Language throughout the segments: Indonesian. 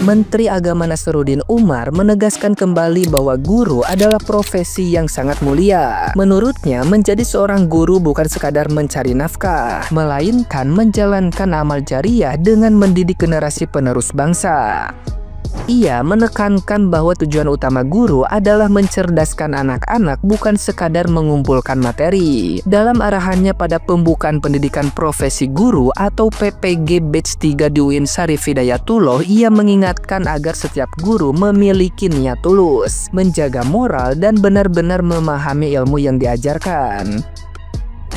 Menteri Agama Nasaruddin Umar menegaskan kembali bahwa guru adalah profesi yang sangat mulia. Menurutnya, menjadi seorang guru bukan sekadar mencari nafkah, melainkan menjalankan amal jariah dengan mendidik generasi penerus bangsa. Ia menekankan bahwa tujuan utama guru adalah mencerdaskan anak-anak, bukan sekadar mengumpulkan materi. Dalam arahannya pada pembukaan pendidikan profesi guru atau PPG Batch 3 di UIN Syarif Hidayatullah, ia mengingatkan agar setiap guru memiliki niat tulus, menjaga moral, dan benar-benar memahami ilmu yang diajarkan.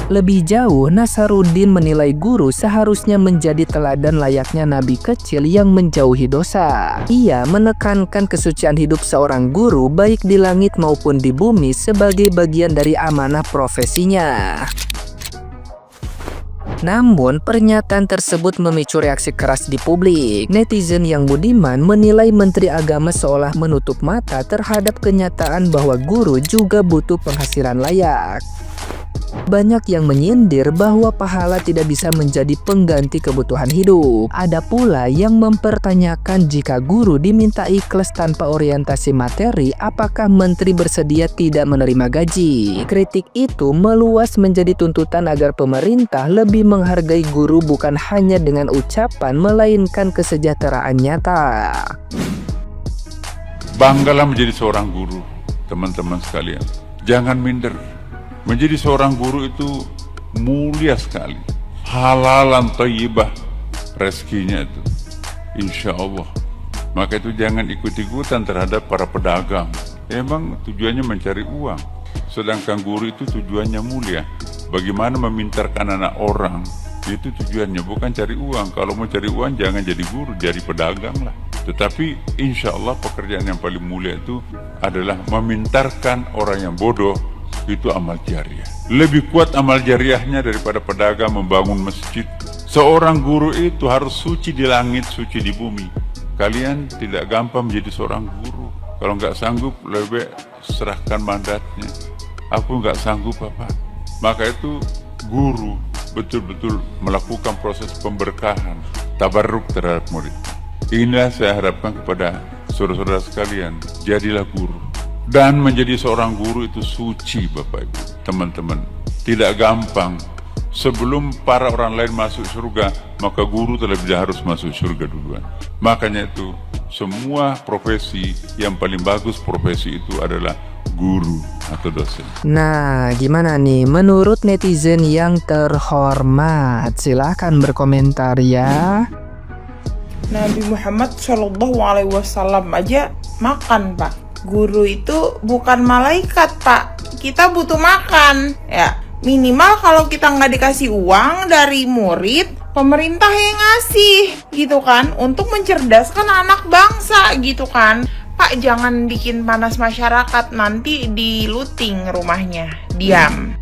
Lebih jauh, Nasaruddin menilai guru seharusnya menjadi teladan layaknya nabi kecil yang menjauhi dosa. Ia menekankan kesucian hidup seorang guru baik di langit maupun di bumi sebagai bagian dari amanah profesinya. Namun, pernyataan tersebut memicu reaksi keras di publik. Netizen yang budiman menilai Menteri Agama seolah menutup mata terhadap kenyataan bahwa guru juga butuh penghasilan layak. Banyak yang menyindir bahwa pahala tidak bisa menjadi pengganti kebutuhan hidup. Ada pula yang mempertanyakan jika guru diminta ikhlas tanpa orientasi materi, apakah menteri bersedia tidak menerima gaji? Kritik itu meluas menjadi tuntutan agar pemerintah lebih menghargai guru bukan hanya dengan ucapan, melainkan kesejahteraan nyata. Banggalah menjadi seorang guru, teman-teman sekalian. Jangan minder. Menjadi seorang guru itu mulia sekali. Halalan thayyibah rezekinya itu, insya Allah. Maka itu jangan ikut-ikutan terhadap para pedagang. Emang tujuannya mencari uang. Sedangkan guru itu tujuannya mulia. Bagaimana memintarkan anak orang, itu tujuannya, bukan cari uang. Kalau mau cari uang jangan jadi guru, jadi pedagang lah. Tetapi insya Allah pekerjaan yang paling mulia itu adalah memintarkan orang yang bodoh. Itu amal jariah. Lebih kuat amal jariahnya daripada pedagang membangun masjid. Seorang guru itu harus suci di langit, suci di bumi. Kalian tidak gampang menjadi seorang guru. Kalau nggak sanggup, lebih serahkan mandatnya. Aku nggak sanggup, Bapak. Maka itu guru betul-betul melakukan proses pemberkahan, tabarruk terhadap murid. Inilah saya harapkan kepada saudara-saudara sekalian, jadilah guru. Dan menjadi seorang guru itu suci, Bapak Ibu, teman-teman. Tidak gampang. Sebelum para orang lain masuk surga, maka guru terlebih dahulu harus masuk surga duluan. Makanya itu, semua profesi yang paling bagus profesi itu adalah guru atau dosen. Nah, gimana nih menurut netizen yang terhormat? Silahkan berkomentar ya. Nabi Muhammad SAW aja makan, Pak. Guru itu bukan malaikat, Pak. Kita butuh makan. Ya, minimal kalau kita nggak dikasih uang dari murid, pemerintah yang ngasih, gitu kan, untuk mencerdaskan anak bangsa, gitu kan. Pak, jangan bikin panas masyarakat, nanti diluting rumahnya. Diam.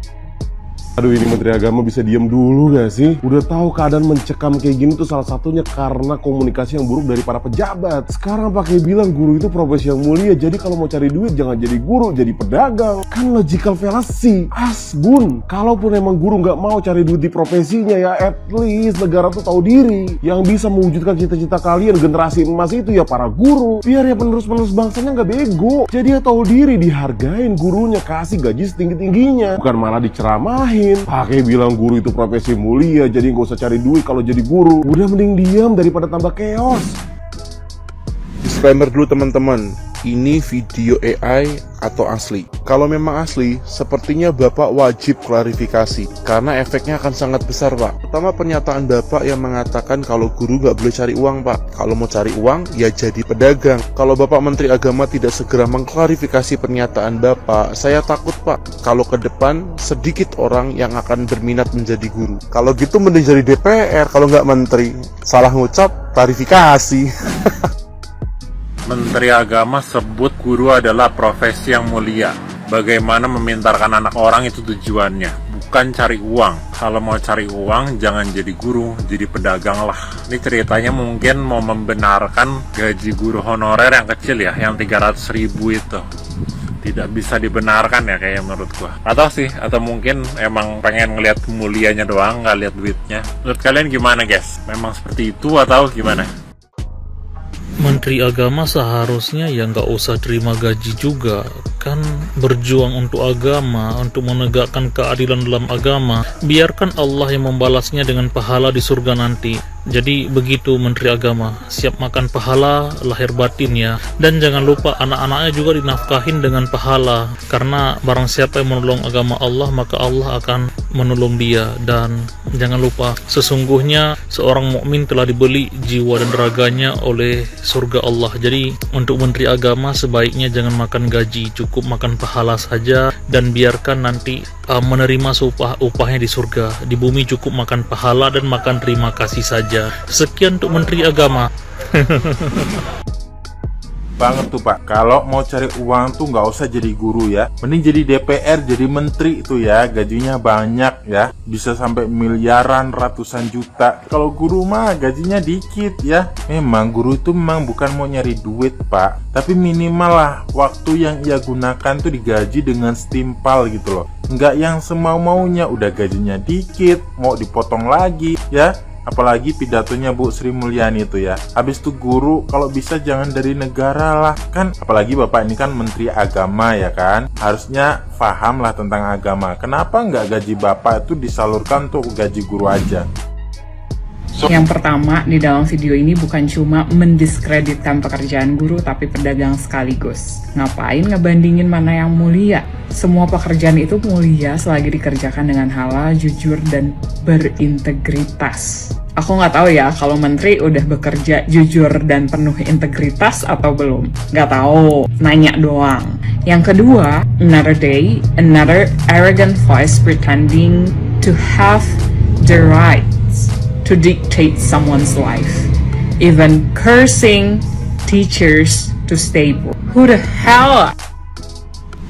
Aduh, ini Menteri Agama bisa diam dulu gak sih? Udah tahu keadaan mencekam kayak gini tuh salah satunya karena komunikasi yang buruk dari para pejabat. Sekarang pakai bilang guru itu profesi yang mulia, jadi kalau mau cari duit jangan jadi guru, jadi pedagang. Kan logical fallacy. Asbun. Kalaupun emang guru nggak mau cari duit di profesinya, ya at least negara tuh tahu diri. Yang bisa mewujudkan cita-cita kalian generasi emas itu ya para guru. Biar ya penerus-penerus bangsanya nggak bego. Jadi ya tahu diri, dihargain gurunya, kasih gaji setinggi-tingginya. Bukan malah diceramahin. Pakai bilang guru itu profesi mulia, jadi nggak usah cari duit kalau jadi guru. Udah mending diam daripada tambah chaos. Disclaimer dulu teman-teman, ini video AI atau asli. Kalau memang asli, sepertinya Bapak wajib klarifikasi, karena efeknya akan sangat besar, Pak. Pertama, pernyataan Bapak yang mengatakan kalau guru nggak boleh cari uang, Pak. Kalau mau cari uang, ya jadi pedagang. Kalau Bapak Menteri Agama tidak segera mengklarifikasi pernyataan Bapak, saya takut, Pak, kalau ke depan sedikit orang yang akan berminat menjadi guru. Kalau gitu mending jadi DPR, kalau nggak menteri. Salah ngucap, klarifikasi. Menteri Agama sebut guru adalah profesi yang mulia. Bagaimana memintarkan anak orang itu tujuannya, bukan cari uang. Kalau mau cari uang, jangan jadi guru, jadi pedagang lah. Ini ceritanya mungkin mau membenarkan gaji guru honorer yang kecil ya, yang 300.000 itu. Tidak bisa dibenarkan ya kayak menurut gua. Atau mungkin emang pengen ngelihat mulianya doang, nggak lihat duitnya. Menurut kalian gimana guys? Memang seperti itu atau gimana? Menteri Agama seharusnya ya nggak usah terima gaji juga, kan berjuang untuk agama, untuk menegakkan keadilan dalam agama. Biarkan Allah yang membalasnya dengan pahala di surga nanti. Jadi begitu Menteri Agama, siap makan pahala lahir batin ya. Dan jangan lupa anak-anaknya juga dinafkahin dengan pahala, karena barang siapa yang menolong agama Allah maka Allah akan menolong dia. Dan jangan lupa sesungguhnya seorang mukmin telah dibeli jiwa dan raganya oleh surga Allah. Jadi untuk Menteri Agama sebaiknya jangan makan gaji, cukup makan pahala saja, dan biarkan nanti menerima upahnya di surga. Di bumi cukup makan pahala dan makan terima kasih saja. Sekian untuk Menteri Agama. Banget tuh Pak, kalau mau cari uang tuh nggak usah jadi guru ya, mending jadi DPR, jadi menteri itu ya, gajinya banyak ya, bisa sampai miliaran, ratusan juta. Kalau guru mah gajinya dikit ya. Memang guru itu memang bukan mau nyari duit Pak, tapi minimal lah waktu yang ia gunakan tuh digaji dengan setimpal gitu loh, nggak yang semau-maunya udah gajinya dikit mau dipotong lagi ya. Apalagi pidatonya Bu Sri Mulyani itu ya. Habis itu guru kalau bisa jangan dari negara lah kan. Apalagi Bapak ini kan Menteri Agama ya kan. Harusnya paham lah tentang agama. Kenapa nggak gaji Bapak itu disalurkan untuk gaji guru aja? Yang pertama, di dalam video ini bukan cuma mendiskreditkan pekerjaan guru, tapi pedagang sekaligus. Ngapain ngebandingin mana yang mulia? Semua pekerjaan itu mulia selagi dikerjakan dengan halal, jujur, dan berintegritas. Aku nggak tahu ya kalau menteri udah bekerja jujur dan penuh integritas atau belum. Nggak tahu, nanya doang. Yang kedua, another day, another arrogant voice pretending to have the rights to dictate someone's life, even cursing teachers to stay poor. Who the hell?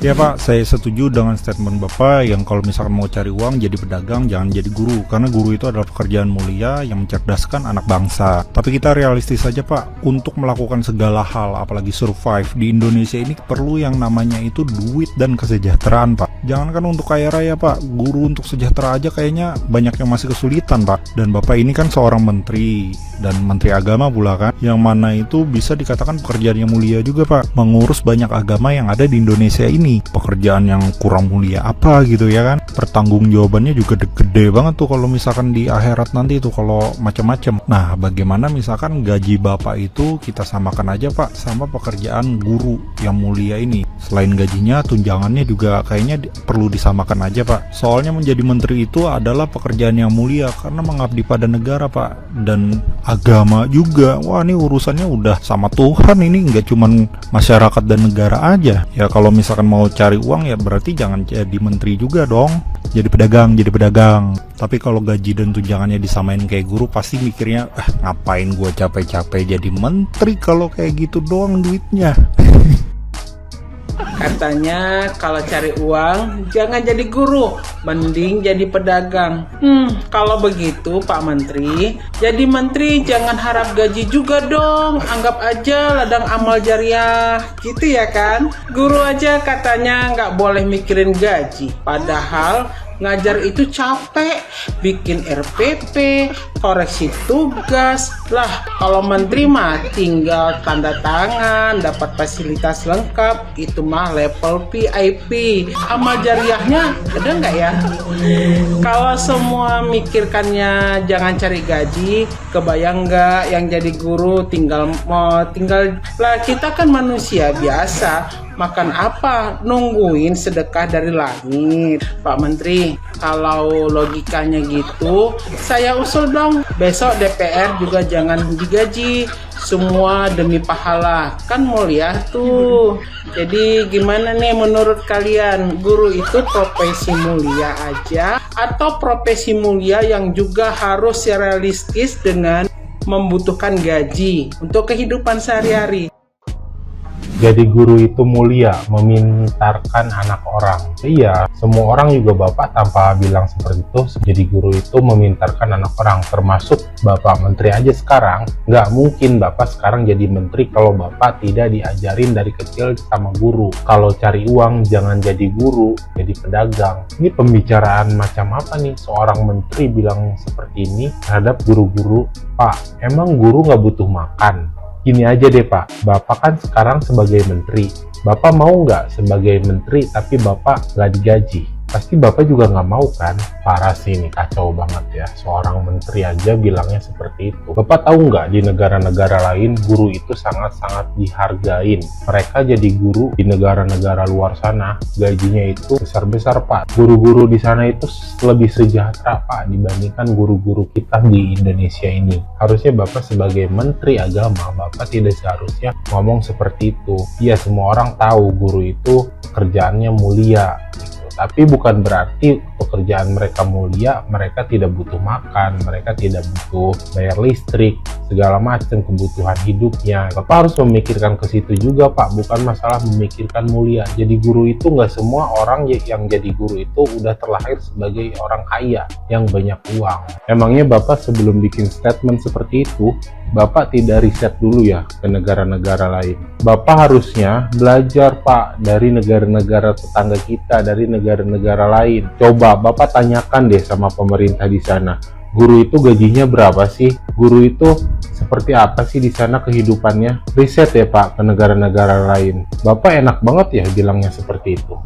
Ya Pak, saya setuju dengan statement Bapak yang kalau misalkan mau cari uang jadi pedagang, jangan jadi guru. Karena guru itu adalah pekerjaan mulia yang mencerdaskan anak bangsa. Tapi kita realistis saja Pak, untuk melakukan segala hal, apalagi survive di Indonesia ini perlu yang namanya itu duit dan kesejahteraan Pak. Jangankan untuk kaya raya Pak, guru untuk sejahtera aja kayaknya banyak yang masih kesulitan Pak. Dan Bapak ini kan seorang menteri, dan Menteri Agama pula kan, yang mana itu bisa dikatakan pekerjaan yang mulia juga Pak. Mengurus banyak agama yang ada di Indonesia ini. Pekerjaan yang kurang mulia apa gitu ya kan. Pertanggungjawabannya juga gede banget tuh kalau misalkan di akhirat nanti tuh kalau macam-macam. Nah, bagaimana misalkan gaji Bapak itu kita samakan aja Pak sama pekerjaan guru yang mulia ini. Selain gajinya, tunjangannya juga kayaknya perlu disamakan aja Pak. Soalnya menjadi menteri itu adalah pekerjaan yang mulia karena mengabdi pada negara Pak, dan agama juga. Wah, ini urusannya udah sama Tuhan, ini nggak cuman masyarakat dan negara aja. Ya kalau misalkan mau cari uang ya berarti jangan jadi menteri juga dong, jadi pedagang. Tapi kalau gaji dan tunjangannya disamain kayak guru, pasti mikirnya ngapain gua capek-capek jadi menteri kalau kayak gitu doang duitnya. Katanya kalau cari uang jangan jadi guru, mending jadi pedagang. Kalau begitu Pak Menteri, jadi menteri jangan harap gaji juga dong. Anggap aja ladang amal jariah gitu ya kan. Guru aja katanya nggak boleh mikirin gaji, padahal ngajar itu capek, bikin RPP, koreksi tugas. Lah, kalau menteri mah tinggal tanda tangan, dapat fasilitas lengkap, itu mah level VIP. Amal jariahnya ada nggak ya? Kalau semua mikirkannya jangan cari gaji, kebayang nggak yang jadi guru tinggal lah, kita kan manusia biasa. Makan apa? Nungguin sedekah dari langit. Pak Menteri, kalau logikanya gitu, saya usul dong, besok DPR juga jangan digaji, semua demi pahala. Kan mulia tuh. Jadi gimana nih menurut kalian, guru itu profesi mulia aja atau profesi mulia yang juga harus realistis dengan membutuhkan gaji untuk kehidupan sehari-hari? Jadi guru itu mulia, memintarkan anak orang. Iya, semua orang juga Bapak tanpa bilang seperti itu. Jadi guru itu memintarkan anak orang, termasuk Bapak Menteri aja sekarang. Nggak mungkin Bapak sekarang jadi menteri kalau Bapak tidak diajarin dari kecil sama guru. Kalau cari uang jangan jadi guru, jadi pedagang. Ini pembicaraan macam apa nih seorang menteri bilang seperti ini terhadap guru-guru? Pak, emang guru nggak butuh makan? Gini aja deh Pak, Bapak kan sekarang sebagai menteri. Bapak mau nggak sebagai menteri tapi Bapak nggak digaji? Pasti Bapak juga nggak mau kan? Parah sih ini, kacau banget ya. Seorang menteri aja bilangnya seperti itu. Bapak tahu nggak di negara-negara lain guru itu sangat-sangat dihargain. Mereka jadi guru di negara-negara luar sana, gajinya itu besar-besar Pak. Guru-guru di sana itu lebih sejahtera Pak dibandingkan guru-guru kita di Indonesia ini. Harusnya Bapak sebagai menteri agama, Bapak tidak seharusnya ngomong seperti itu. Iya, semua orang tahu guru itu kerjaannya mulia. Tapi bukan berarti pekerjaan mereka mulia, mereka tidak butuh makan, mereka tidak butuh bayar listrik, segala macam kebutuhan hidupnya. Bapak harus memikirkan ke situ juga Pak, bukan masalah memikirkan mulia. Jadi guru itu nggak semua orang yang jadi guru itu udah terlahir sebagai orang kaya yang banyak uang. Emangnya Bapak sebelum bikin statement seperti itu, Bapak tidak riset dulu ya ke negara-negara lain? Bapak harusnya belajar Pak dari negara-negara tetangga kita, dari negara-negara lain. Coba Bapak tanyakan deh sama pemerintah di sana, guru itu gajinya berapa sih? Guru itu seperti apa sih di sana kehidupannya? Riset ya Pak ke negara-negara lain. Bapak enak banget ya bilangnya seperti itu.